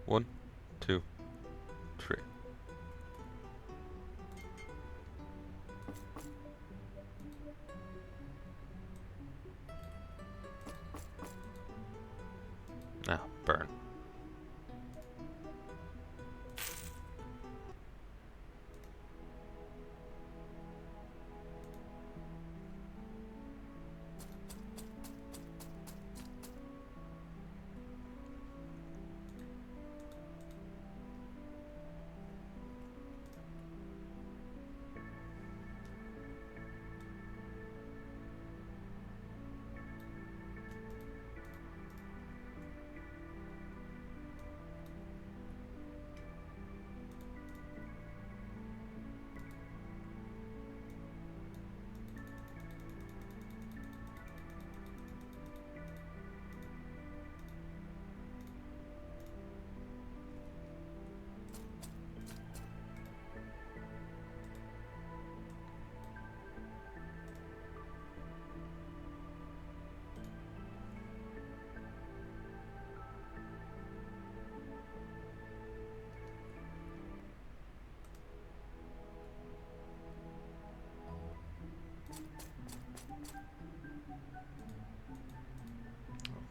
1, 2, 3. Now, burn.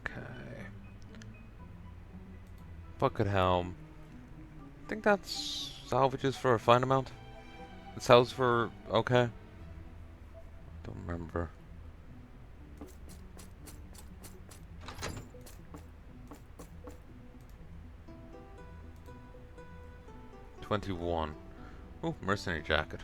Okay. Bucket helm. I think that's salvages for a fine amount. It sells for okay. Don't remember. 21. Oh, mercenary jacket.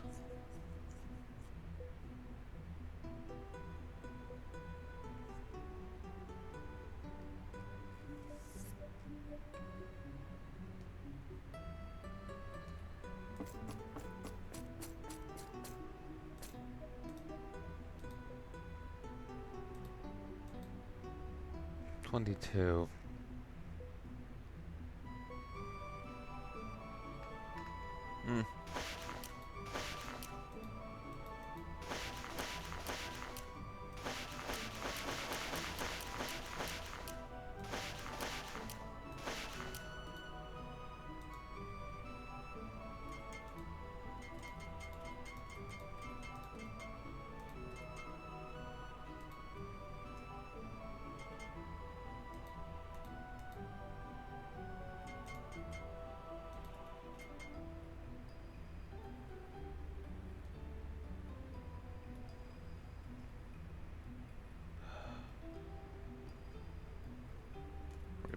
$22. Hmm.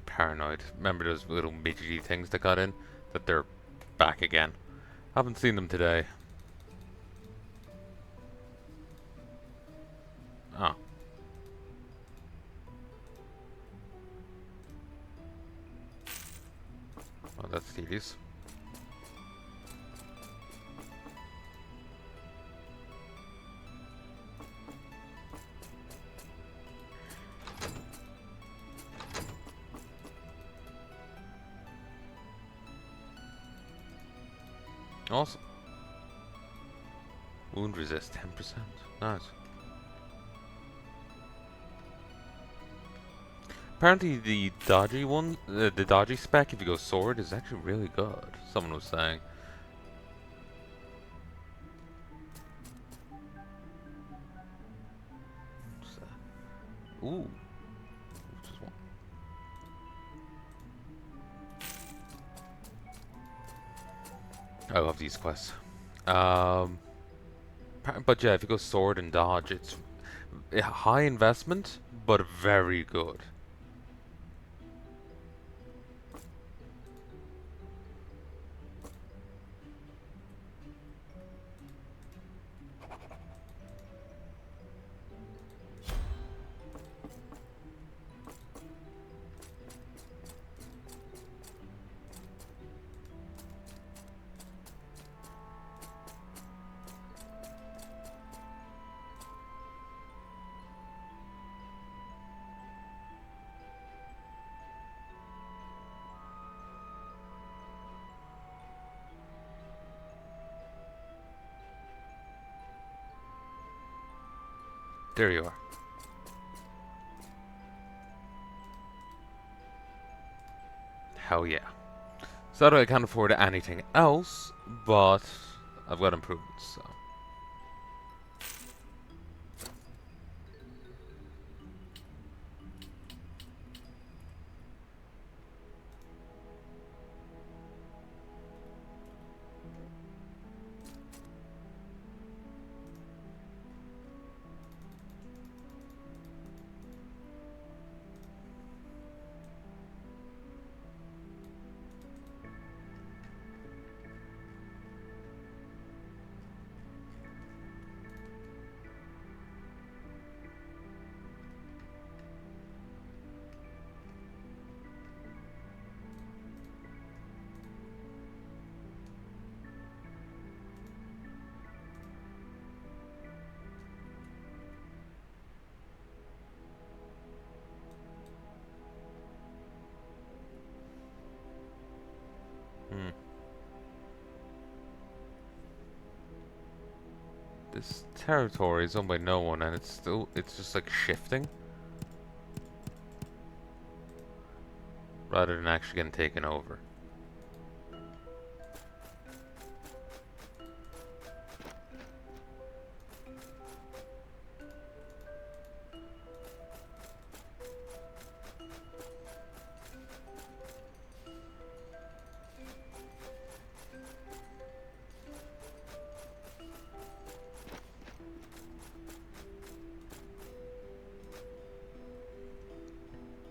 Paranoid. Remember those little midgety things that got in? That they're back again. Haven't seen them today. Oh. Well, that's tedious. Awesome. Wound resist 10%. Nice. Apparently the dodgy one, the dodgy spec if you go sword is actually really good. Someone was saying. Ooh. Just one. I love these quests. But yeah, if you go sword and dodge, it's high investment, but very good. There you are. Hell yeah. Sadly, I can't afford anything else, but I've got improvements, so. Hmm. This territory is owned by no one, and it's just like shifting rather than actually getting taken over.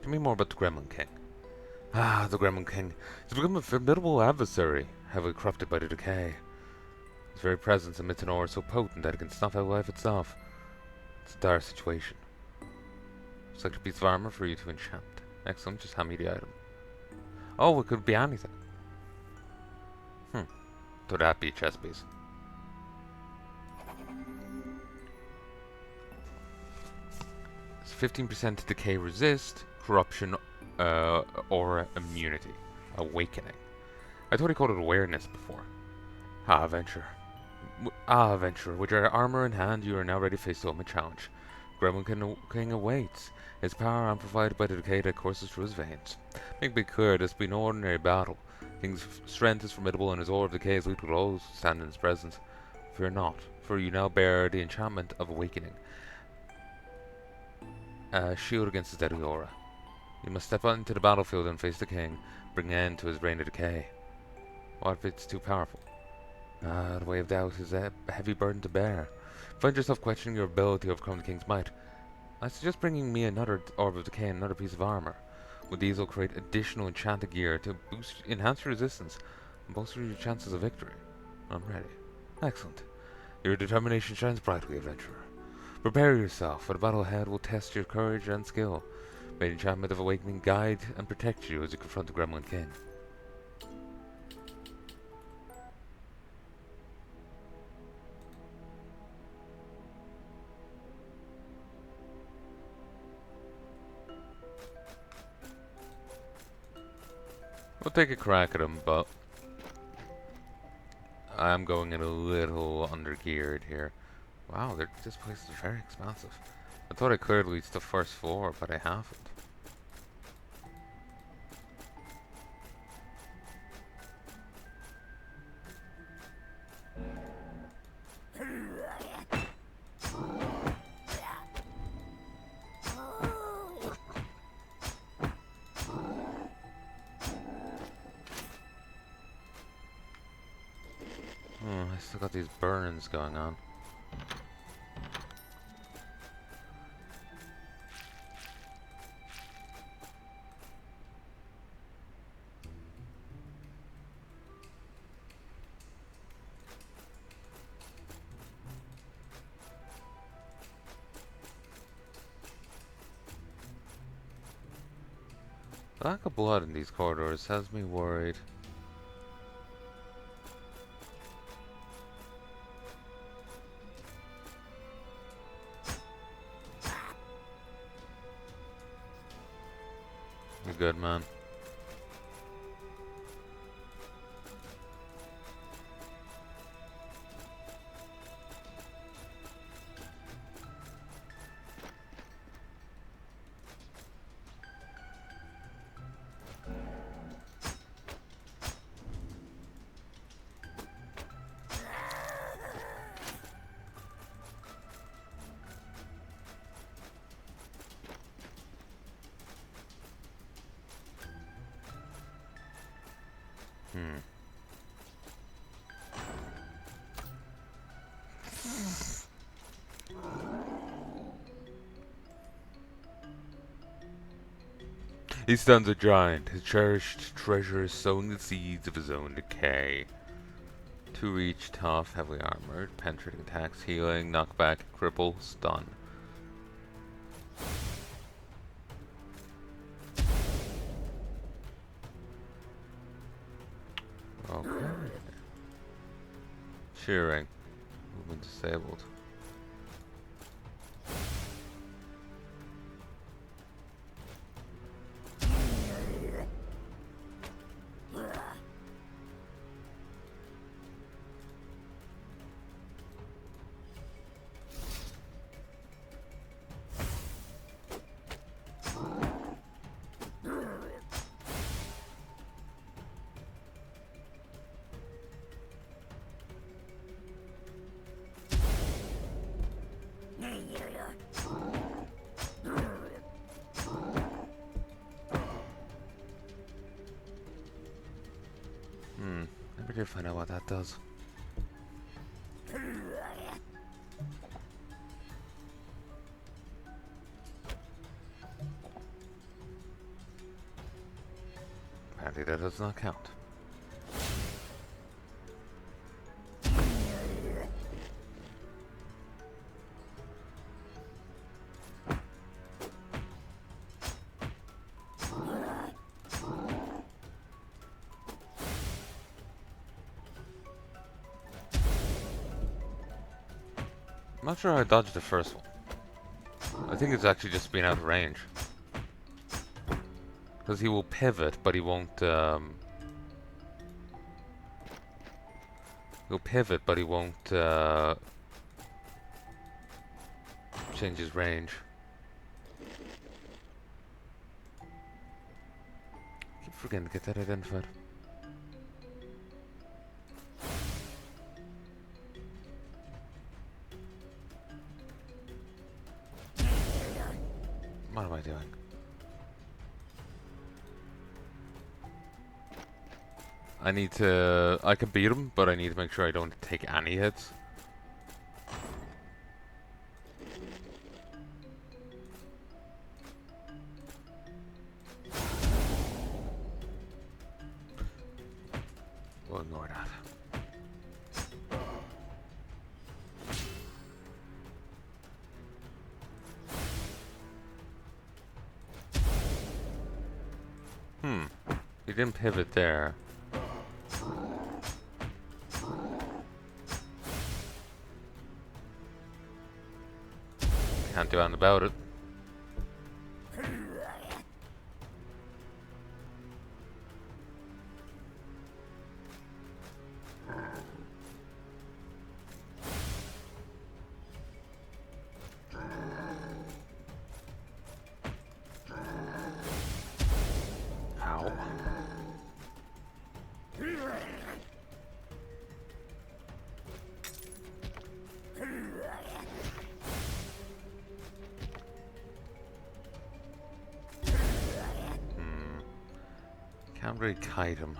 Tell me more about the Gremlin King. Ah, the Gremlin King. He's become a formidable adversary, heavily corrupted by the decay. His very presence emits an aura so potent that it can snuff out life itself. It's a dire situation. It's like a piece of armor for you to enchant. Excellent, just hand me the item. Oh, it could be anything. Thought that'd be a chest piece. It's 15% decay resist, corruption, aura immunity. Awakening. I thought he called it awareness before. Adventure. Adventurer. With your armor in hand, you are now ready to face the ultimate challenge. King awaits. His power amplified by the decay that courses through his veins. Make me clear, this will be no ordinary battle. King's strength is formidable, and his aura of decay is weak to all who stand in his presence. Fear not, for you now bear the enchantment of awakening. A shield against his deadly aura. You must step out into the battlefield and face the king, bring an end to his reign of decay. What if it's too powerful? The way of doubt is a heavy burden to bear. Find yourself questioning your ability to overcome the king's might. I suggest bringing me another orb of decay and another piece of armor. With these, will create additional enchanted gear to enhance your resistance and bolster your chances of victory. I'm ready. Excellent. Your determination shines brightly, adventurer. Prepare yourself, for the battle ahead will test your courage and skill. May the enchantment of awakening guide and protect you as you confront the Gremlin King. We'll take a crack at him, but I'm going in a little under-geared here. Wow, this place is very expansive. I thought I cleared at least the first floor, but I haven't. I still got these burns going on. The lack of blood in these corridors has me worried. You're good, man. Hmm. He stuns a giant. His cherished treasure is sowing the seeds of his own decay. 2 reach, tough, heavily armored, penetrating attacks, healing, knockback, cripple, stun. Okay. Shearing. Movement disabled. Never did find out what that does. Apparently that does not count. I'm not sure how I dodged the first one. I think it's actually just being out of range. Because he will pivot, but he won't, he'll pivot, but he won't, change his range. Keep forgetting to get that identified. What am I doing? I need to... I can beat him, but I need to make sure I don't take any hits. We'll ignore that. He didn't pivot there. Can't do anything about it. Ow. Can't really kite him.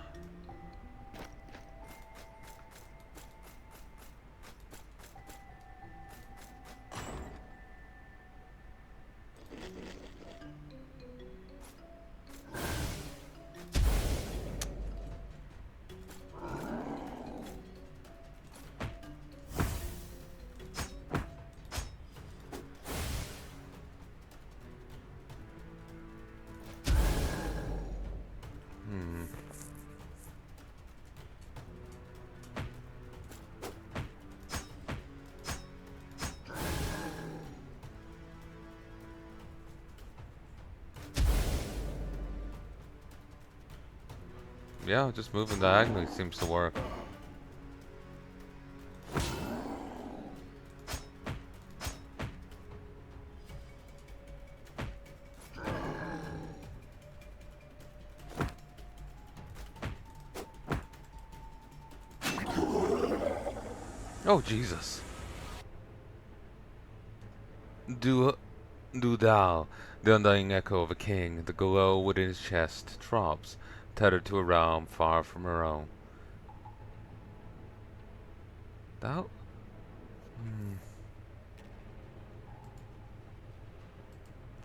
Yeah, just moving diagonally seems to work. Oh, Jesus. Do thou, the undying echo of a king, the glow within his chest throbs, tethered to a realm far from her own. That?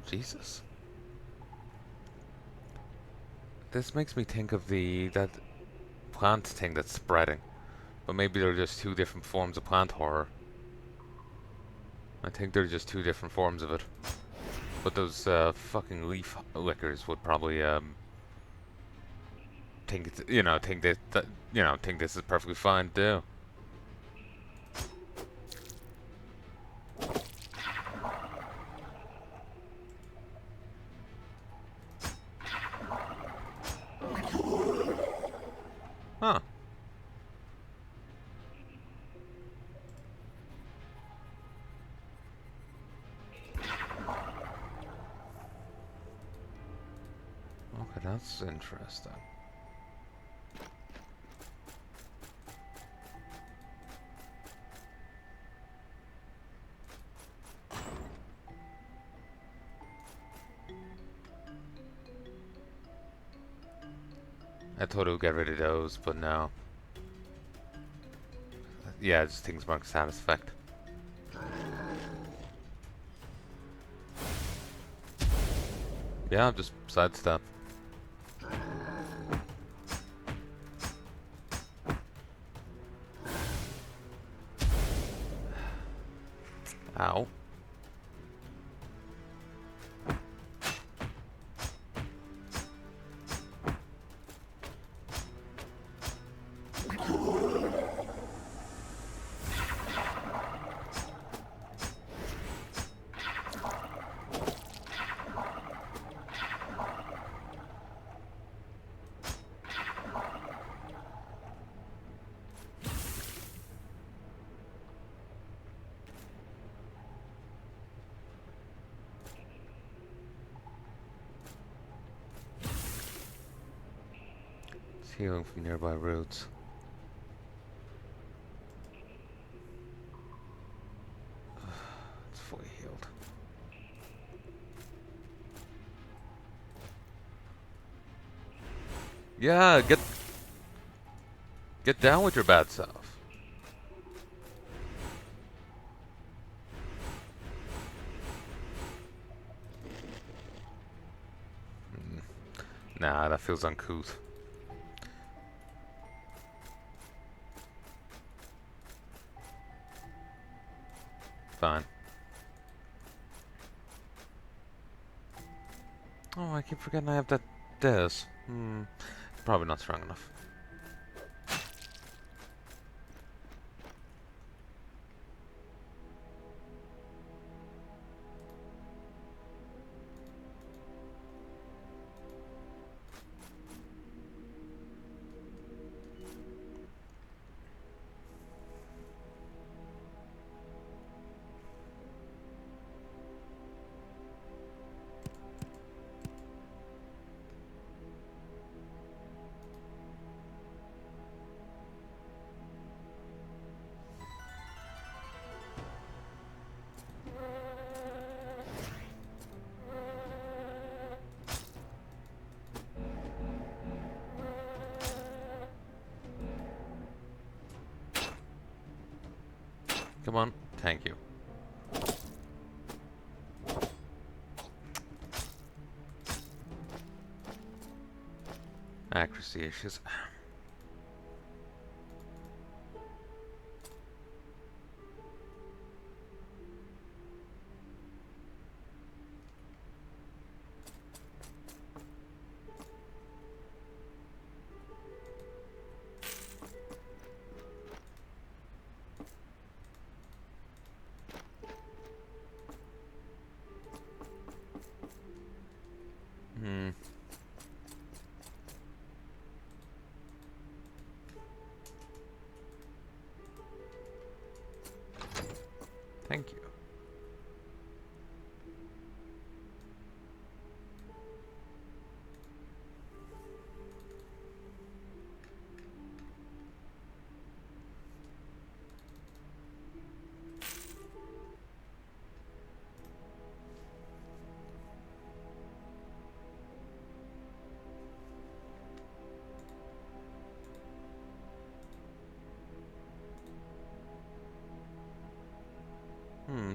Jesus. This makes me think of that plant thing that's spreading. But maybe they're just two different forms of plant horror. I think they're just two different forms of it. But those fucking leaf lickers would probably think it's, think this is perfectly fine to do. Huh. Okay, that's interesting. I thought it would get rid of those, but no. Yeah, just things mark status effect. Yeah, just sidestep. Ow. It's healing from nearby roots. It's fully healed. Yeah, get down with your bad self. Nah, that feels uncouth. Fine. Oh, I keep forgetting I have this. Probably not strong enough. Come on, thank you. Accuracy issues. Thank you.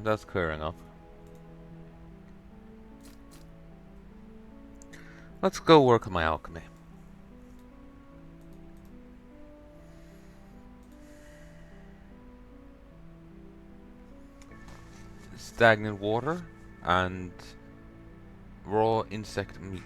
that's clearing up. Let's go work on my alchemy. Stagnant water and raw insect meat.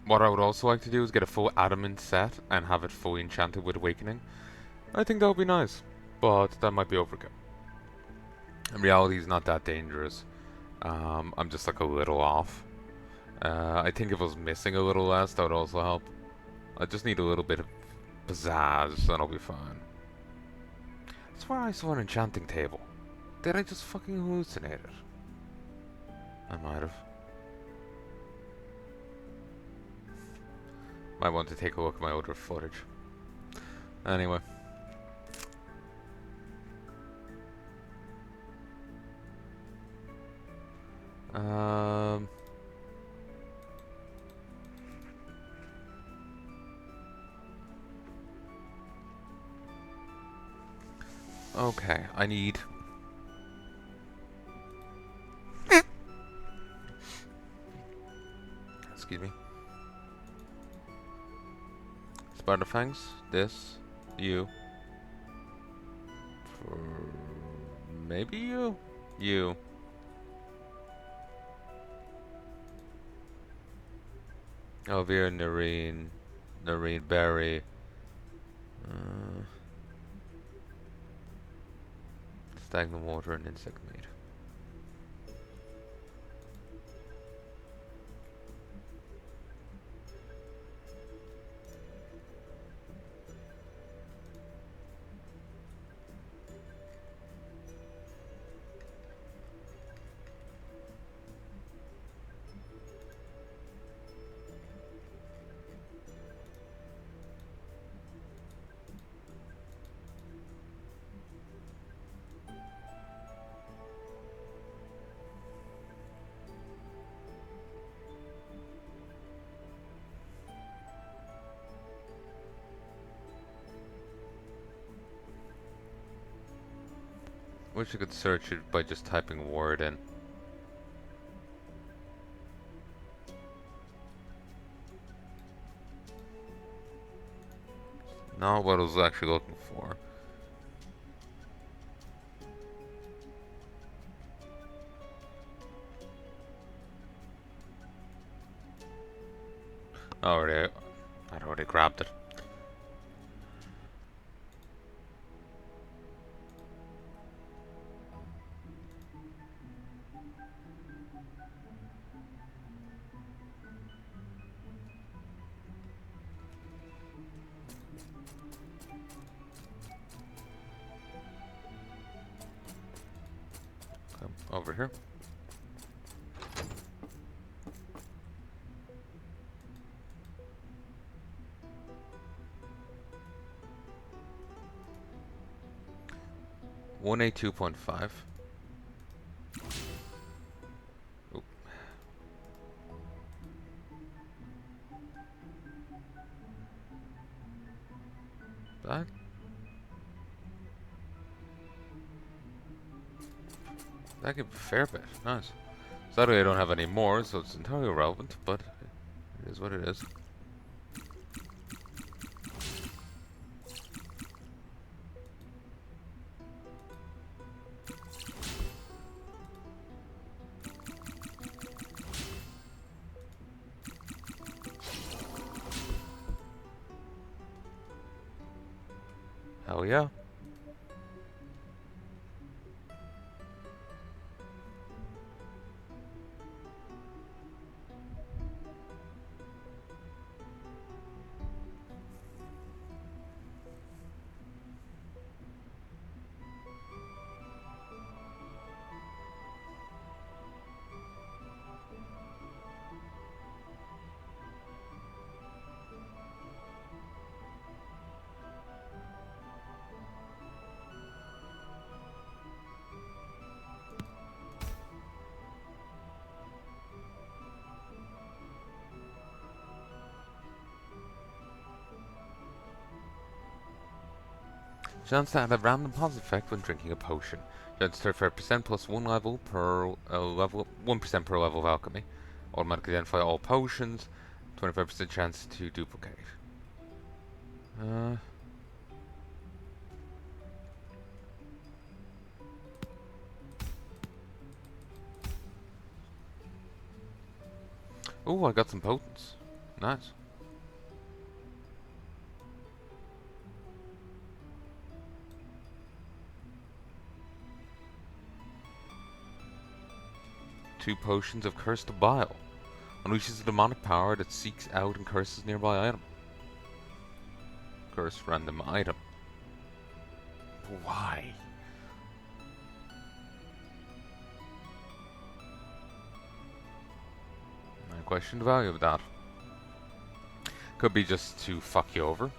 What I would also like to do is get a full adamant set and have it fully enchanted with awakening. I think that would be nice, but that might be overkill. In reality, it's not that dangerous. I'm just like a little off. I think if I was missing a little less, that would also help. I just need a little bit of pizzazz, and I'll be fine. I swear I saw an enchanting table. Did I just fucking hallucinate it? I might have. Might want to take a look at my older footage. Anyway. Okay, I need... Excuse me. Spider fangs, this, you. For... maybe you? You. Elvira, Noreen, Berry. Stagnant water and insect meat. Wish I could search it by just typing a word in. Not what I was actually looking for. I'd already grabbed it. Over here. One A 2.5. That. That could be a fair bit. Nice. Sadly, I don't have any more, so it's entirely irrelevant, but it is what it is. Hell yeah. Chance to add a random positive effect when drinking a potion. Chance 35% plus 1 level per level, 1% per level of alchemy. Automatically identify all potions. 25% chance to duplicate. Oh, I got some potents. Nice. Two potions of Cursed Bile. Unleashes a demonic power that seeks out and curses nearby item. Curse random item. Why? I question the value of that. Could be just to fuck you over.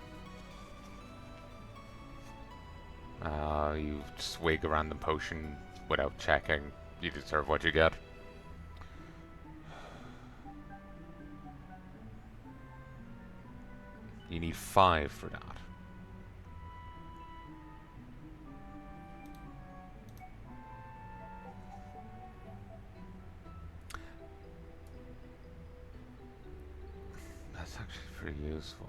You swig a random potion without checking. You deserve what you get. You need 5 for that. That's actually pretty useful.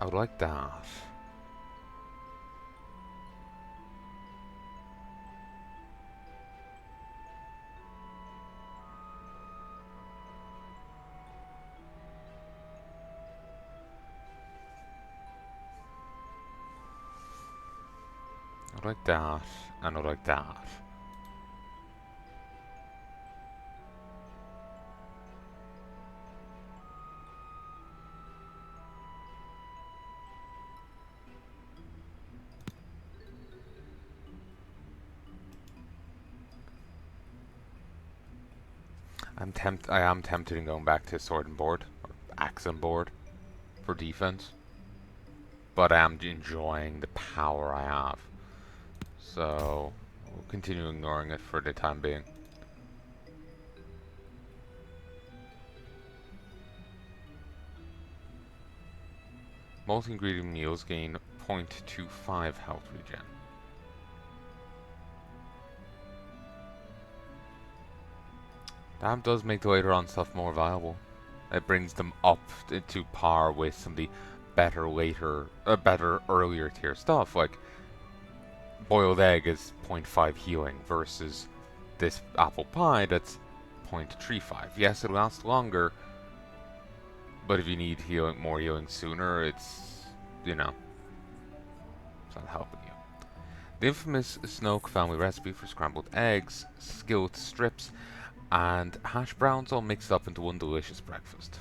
I would like that. I would like that, and I would like that. I am tempted in going back to sword and board, or axe and board, for defense. But I am enjoying the power I have. So, we'll continue ignoring it for the time being. Multi-ingredient meals gain 0.25 health regen. That does make the later on stuff more viable. It brings them up to par with some of the better earlier tier stuff. Like, boiled egg is 0.5 healing versus this apple pie that's 0.35. Yes, it lasts longer, but if you need more healing sooner, it's, you know, it's not helping you. The infamous Snoke family recipe for scrambled eggs, skillet strips, and hash browns all mixed up into one delicious breakfast.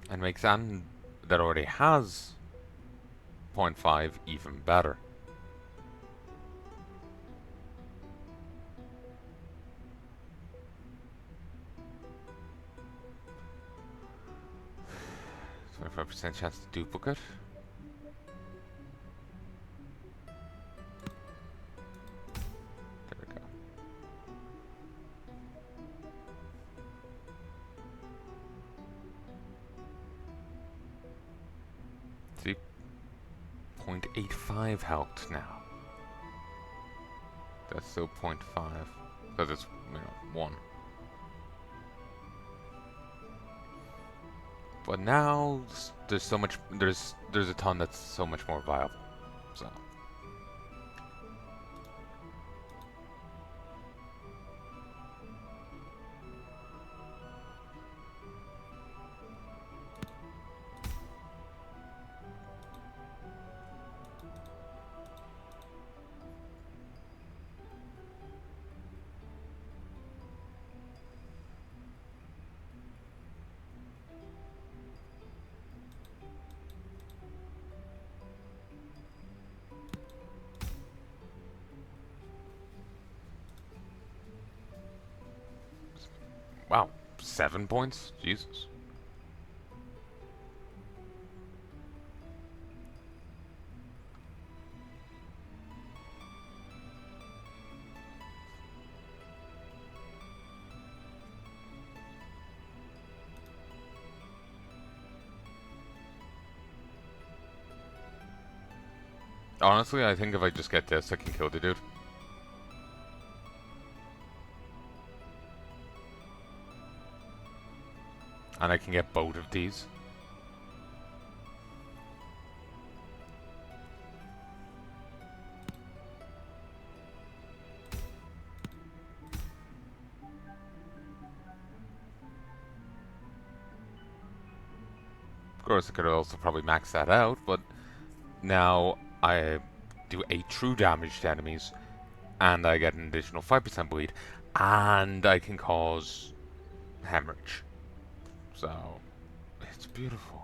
And makes Anne that already has 0.5 even better. %25 chance to duplicate. There we go. See? 0.85 health now. That's still 0.5. Because it's, 1. But now there's so much there's a ton that's so much more viable. So Wow, 7 points? Jesus. Honestly, I think if I just get this, I can kill the dude. And I can get both of these. Of course, I could also probably max that out, but now I do 8 true damage to enemies, and I get an additional 5% bleed, and I can cause hemorrhage. So, it's beautiful.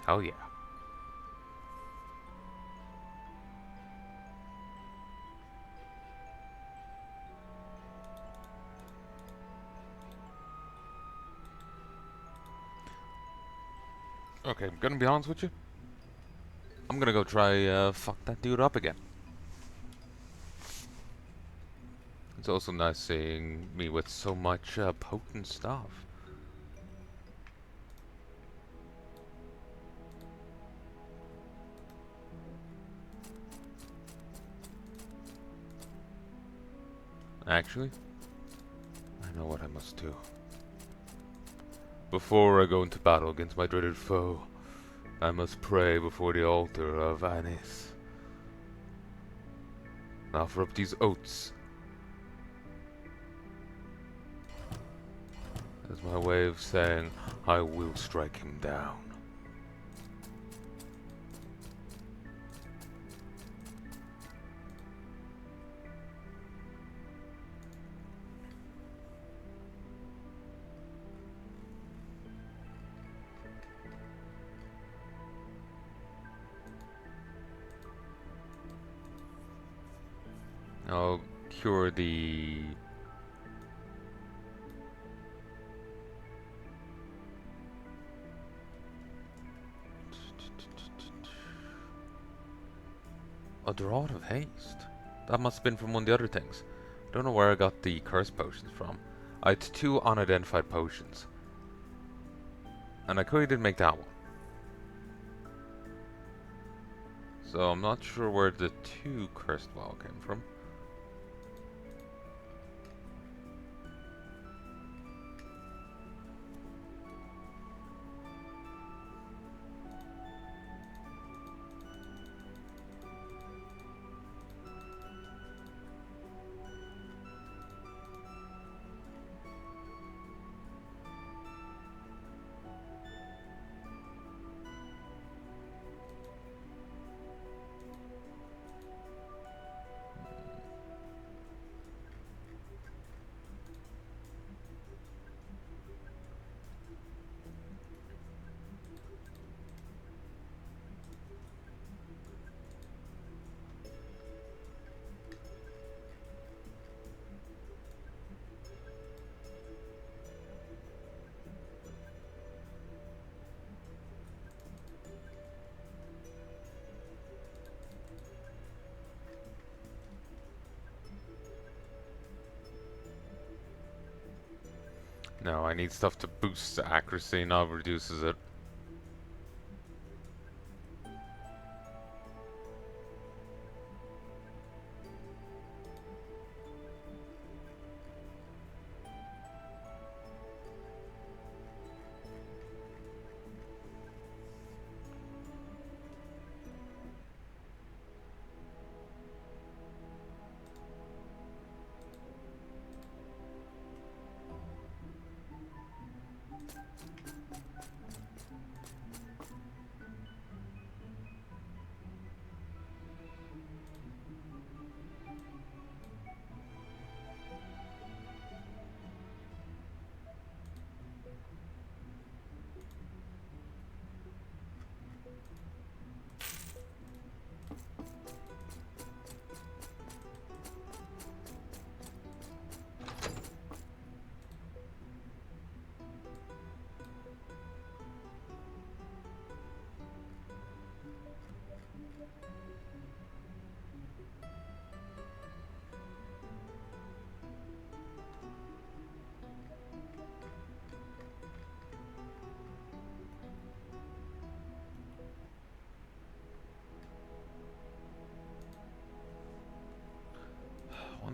Hell yeah. Okay, I'm gonna be honest with you. I'm gonna go try fuck that dude up again. It's also nice seeing me with so much potent stuff. Actually, I know what I must do. Before I go into battle against my dreaded foe, I must pray before the altar of Anis. And offer up these oats as my way of saying I will strike him down. I'll cure the... A Draught of Haste. That must have been from one of the other things. I don't know where I got the curse potions from. I had 2 unidentified potions. And I clearly didn't make that one. So I'm not sure where the 2 cursed vial came from. No, I need stuff to boost the accuracy, not reduces it.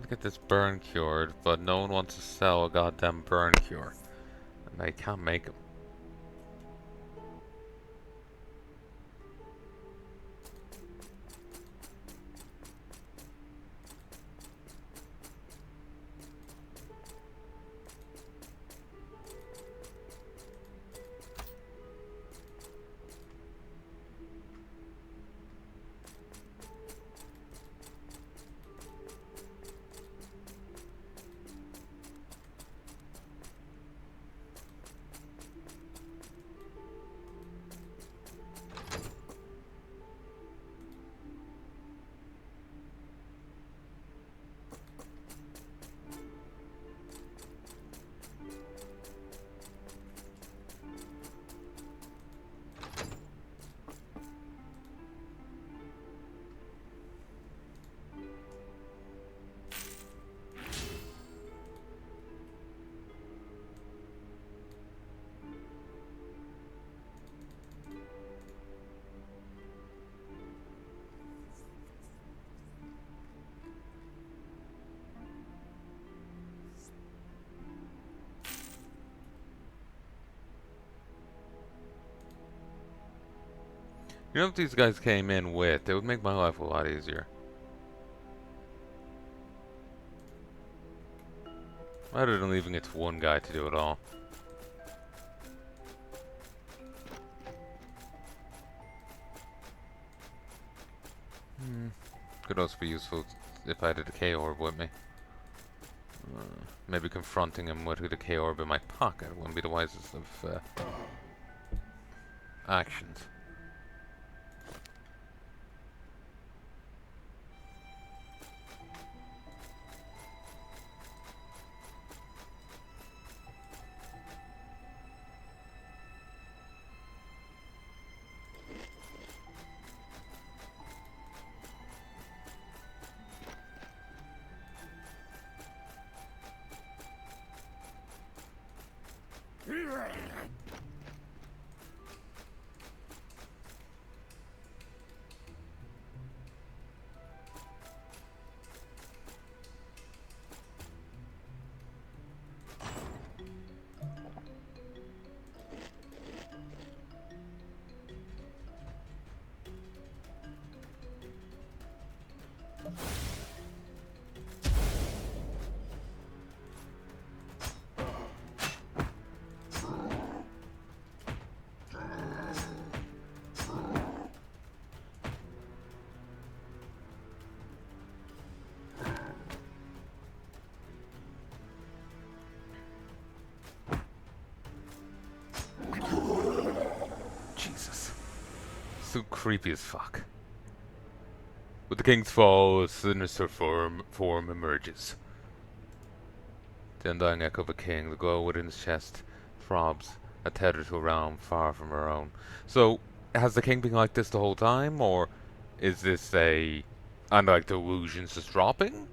get this burn cured, but no one wants to sell a goddamn burn cure. And I can't make them. You know, if these guys came in with, it would make my life a lot easier. Rather than leaving it to one guy to do it all. Could also be useful if I had a decay orb with me. Maybe confronting him with a decay orb in my pocket wouldn't be the wisest of actions. Jesus. So creepy as fuck. With the king's fall, a sinister form emerges. The undying echo of a king, the glow within his chest throbs, a tether to a realm far from her own. So, has the king been like this the whole time, or is this a... and like the illusions just dropping?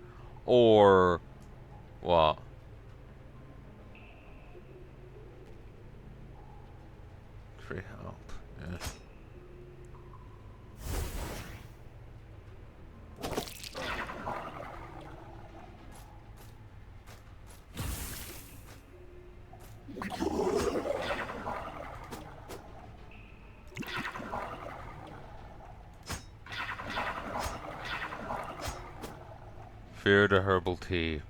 Or... what? Free help, yeah. Fear the herbal tea.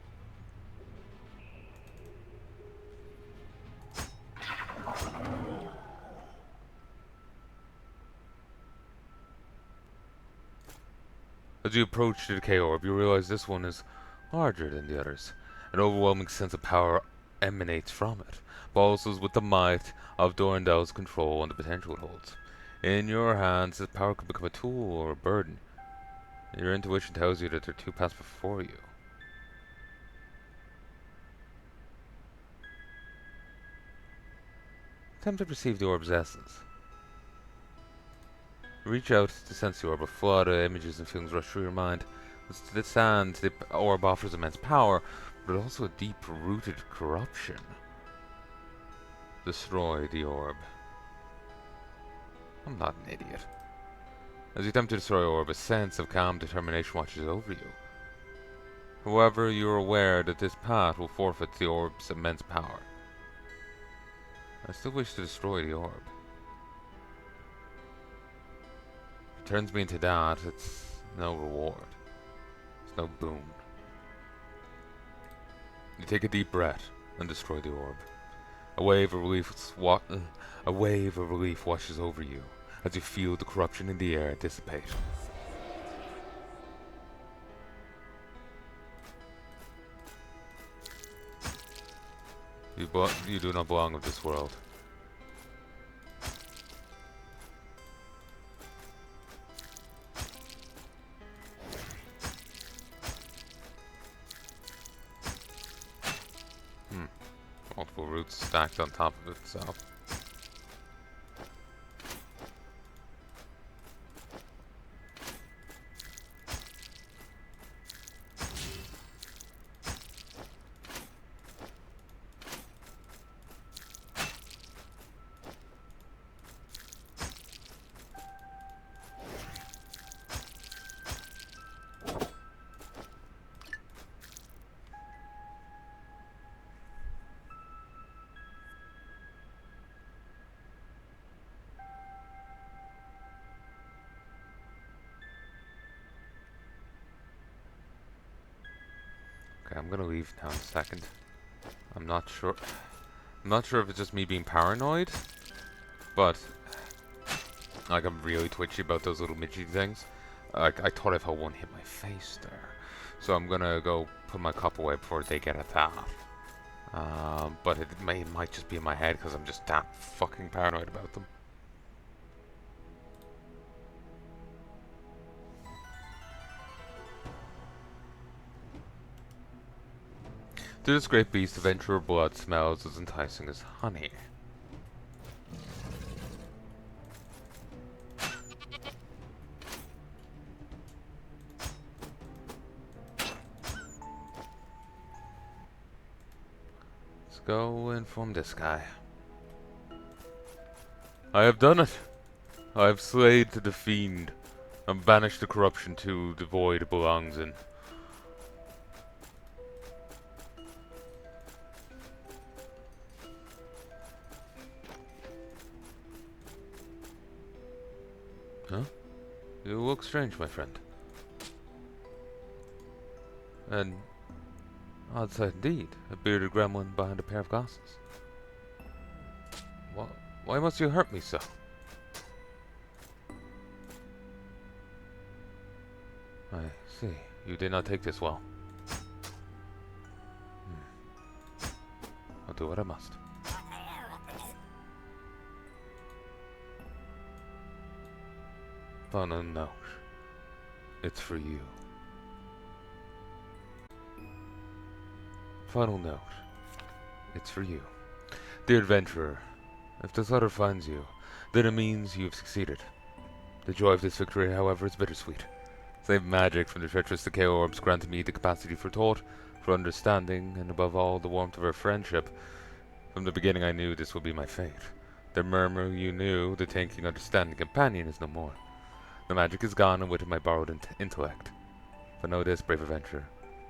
As you approach the decay orb, you realize this one is larger than the others. An overwhelming sense of power emanates from it, pulses with the might of Dorandal's control and the potential it holds. In your hands, this power could become a tool or a burden. Your intuition tells you that there are two paths before you. Attempt to perceive the orb's essence. Reach out to sense the orb, a flood of images and feelings rush through your mind. The orb offers immense power, but also a deep-rooted corruption. Destroy the orb. I'm not an idiot. As you attempt to destroy the orb, a sense of calm determination watches over you. However, you are aware that this path will forfeit the orb's immense power. I still wish to destroy the orb. If it turns me into that, it's no reward. It's no boon. You take a deep breath and destroy the orb. A wave of relief washes over you as you feel the corruption in the air dissipate. You do not belong with this world. Multiple roots stacked on top of itself. Okay, I'm gonna leave now in a second. I'm not sure. I'm not sure if it's just me being paranoid, but like I'm really twitchy about those little midgy things. Like I thought if I one hit my face there, so I'm gonna go put my cup away before they get attacked. But it might just be in my head because I'm just that fucking paranoid about them. To this great beast, adventurer blood smells as enticing as honey. Let's go inform this guy. I have done it. I have slayed the fiend and banished the corruption to the void it belongs in. Huh? You look strange, my friend. And odd sight indeed, a bearded gremlin behind a pair of glasses. Why must you hurt me so? I see. You did not take this well. I'll do what I must. Final note. It's for you. Final note. It's for you. Dear adventurer, if this letter finds you, then it means you've succeeded. The joy of this victory, however, is bittersweet. Same magic from the treacherous decay orbs granted me the capacity for thought, for understanding, and above all, the warmth of our friendship. From the beginning I knew this would be my fate. The murmur you knew, the thinking, understanding companion is no more. The magic is gone, and with it my borrowed intellect. But know this, brave adventurer.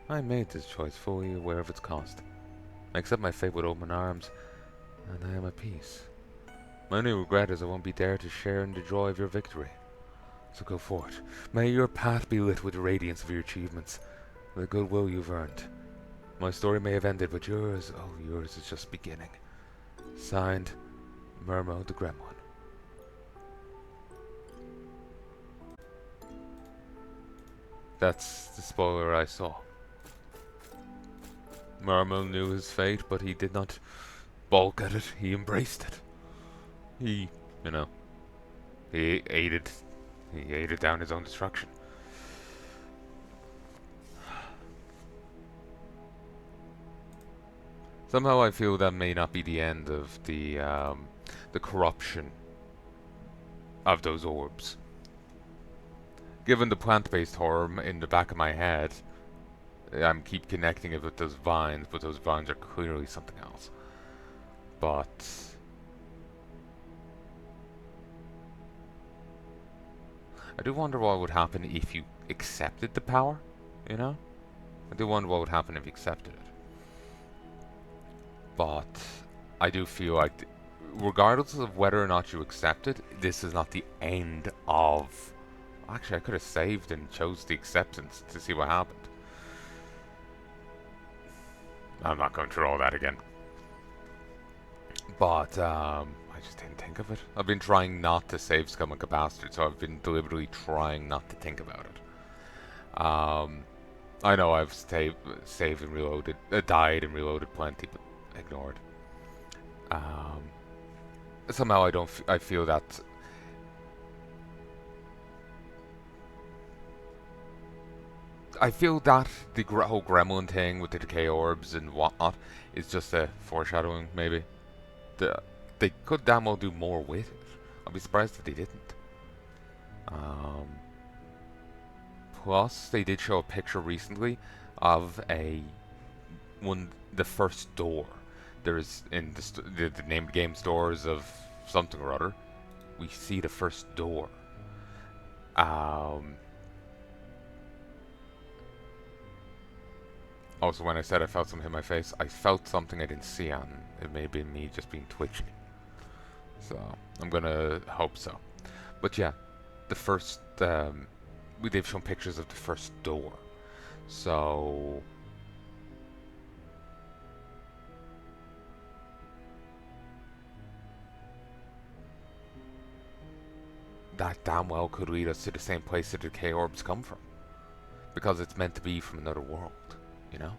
I made this choice fully aware of its cost. I accept my fate with open arms, and I am at peace. My only regret is I won't be there to share in the joy of your victory. So go forth. May your path be lit with the radiance of your achievements, the goodwill you've earned. My story may have ended, but yours, oh, yours is just beginning. Signed, Murmo the Gremlin. That's the spoiler I saw. Murmo knew his fate, but he did not balk at it. He embraced it. He, he aided down his own destruction. Somehow I feel that may not be the end of the corruption of those orbs. Given the plant-based horror in the back of my head, I'm keep connecting it with those vines, but those vines are clearly something else. But I do wonder what would happen if you accepted the power, you know? I do wonder what would happen if he accepted it. But I do feel like, regardless of whether or not you accept it, this is not the end of... Actually, I could have saved and chose the acceptance to see what happened. I'm not going through all that again. But, I just didn't think of it. I've been trying not to save Scum like a bastard, so I've been deliberately trying not to think about it. I know I've saved and reloaded, died and reloaded plenty, but ignored. Somehow I feel that the whole Gremlin thing with the decay orbs and whatnot is just a foreshadowing, maybe. They could damn well do more with it. I'd be surprised if they didn't. Plus, they did show a picture recently of the first door. There's in the named game stores of something or other. We see the first door. Also, when I said I felt something in my face, I felt something I didn't see on. It may have been me just being twitchy. So, I'm gonna hope so. But yeah, the first... they've shown pictures of the first door. So... that damn well could lead us to the same place that the decay orbs come from. Because it's meant to be from another world, you know?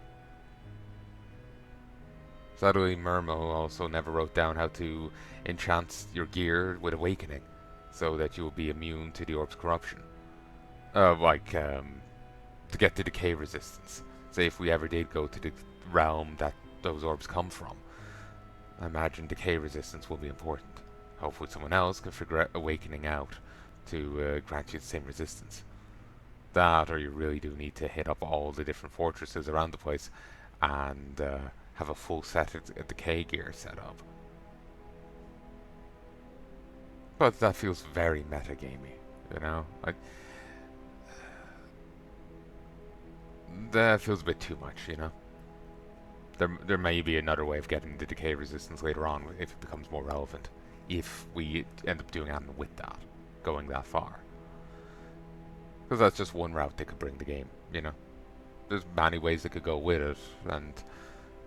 Sadly, Murmo also never wrote down how to enchant your gear with awakening, so that you will be immune to the orb's corruption. To get the decay resistance. Say if we ever did go to the realm that those orbs come from, I imagine decay resistance will be important. Hopefully someone else can figure out awakening out to grant you the same resistance. That, or you really do need to hit up all the different fortresses around the place and have a full set of decay gear set up. But that feels very metagamey, you know? That feels a bit too much, you know? There may be another way of getting the decay resistance later on if it becomes more relevant. If we end up doing anything with that, going that far. Because that's just one route they could bring the game, you know? There's many ways they could go with it, and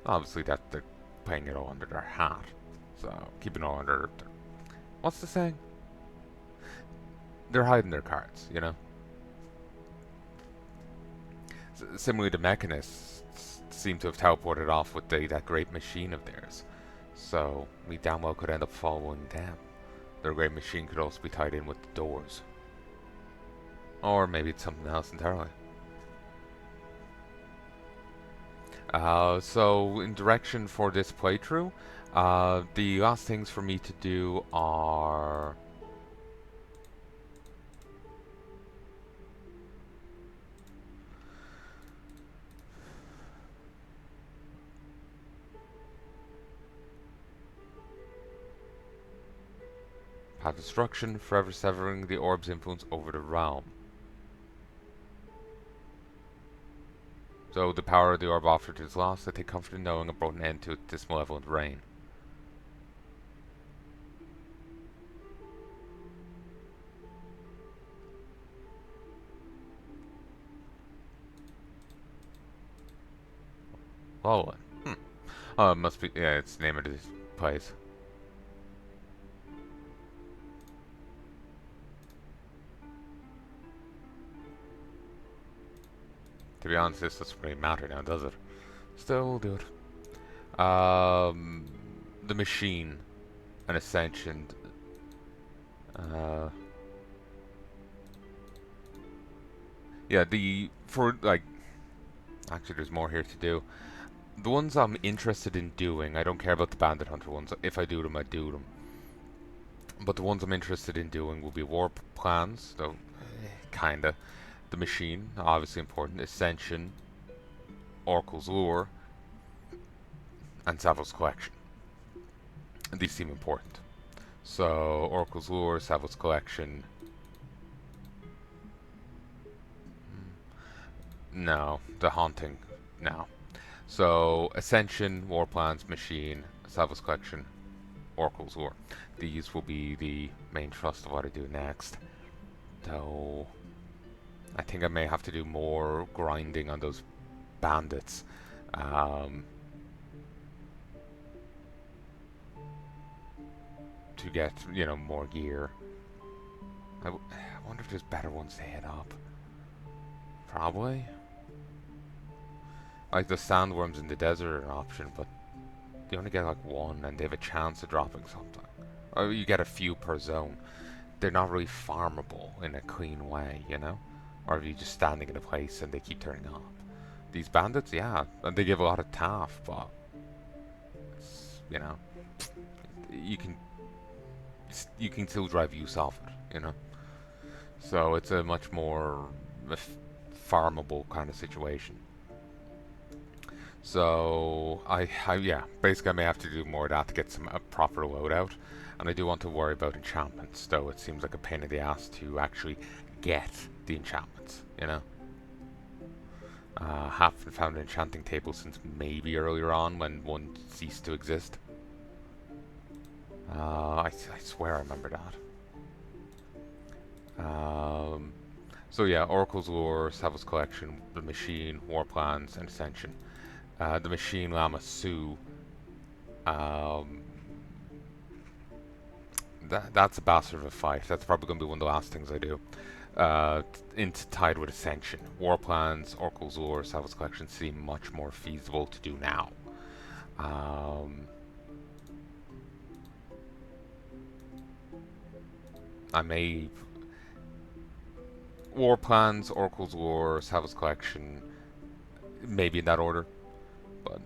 obviously that they're playing it all under their hat. So, keeping it all under their... What's the saying? They're hiding their cards, you know? Similarly, the mechanists seem to have teleported off with that great machine of theirs. So, we damn well could end up following them. Their great machine could also be tied in with the doors. Or maybe it's something else entirely. So, in direction for this playthrough, the last things for me to do are... Path Destruction, forever severing the orb's influence over the realm. So the power of the orb offered is lost, I take comfort in knowing a brought an end to this malevolent reign. Oh, oh, it must be, yeah, it's the name of this place. To be honest, this doesn't really matter now, does it? Still, we'll do it. The machine, an ascension. Yeah, actually there's more here to do. The ones I'm interested in doing, I don't care about the Bandit Hunter ones. If I do them, I do them. But the ones I'm interested in doing will be Warp Plans, though, kinda. The Machine, obviously important. Ascension, Oracle's Lure, and Savos Collection. And these seem important. So, Oracle's Lure, Savos Collection. No, the Haunting now. So, Ascension, War Plans, Machine, Salvos Collection, Oracle's War. These will be the main thrust of what I do next. Though, I think I may have to do more grinding on those bandits. To get, more gear. I wonder if there's better ones to hit up. Probably. Like the sandworms in the desert are an option, but you only get like one and they have a chance of dropping something. Or you get a few per zone. They're not really farmable in a clean way, Or if you're just standing in a place and they keep turning up. These bandits, yeah, and they give a lot of taff, but you can still drive use of it, So it's a much more farmable kind of situation. So yeah, basically I may have to do more of that to get a proper loadout, and I do want to worry about enchantments, though it seems like a pain in the ass to actually get the enchantments, Haven't found an enchanting table since maybe earlier on when one ceased to exist. I swear I remember that. So yeah, Oracle's Lore, Savos Collection, the Machine, War Plans, and Ascension. The Machine, Lama Su. That's a bastard of a fight. That's probably going to be one of the last things I do. Tied with Ascension. War Plans, Oracle's Lore, Savos Collection seem much more feasible to do now. I may... War Plans, Oracle's Lore, Savos Collection, maybe in that order. But,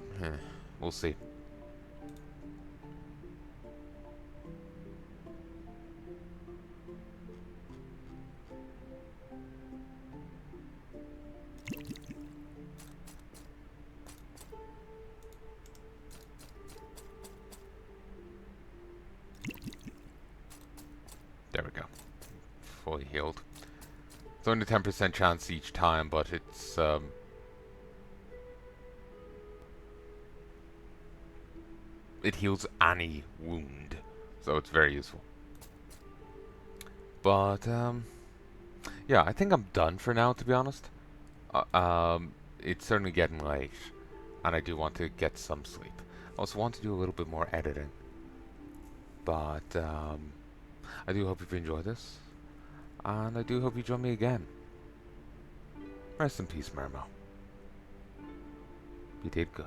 we'll see. There we go. Fully healed. It's only 10% chance each time, but it's it heals any wound, so it's very useful. But yeah, I think I'm done for now, to be honest. It's certainly getting late, and I do want to get some sleep. I also want to do a little bit more editing. But I do hope you've enjoyed this, and I do hope you join me again. Rest in peace, Mermo. You did good.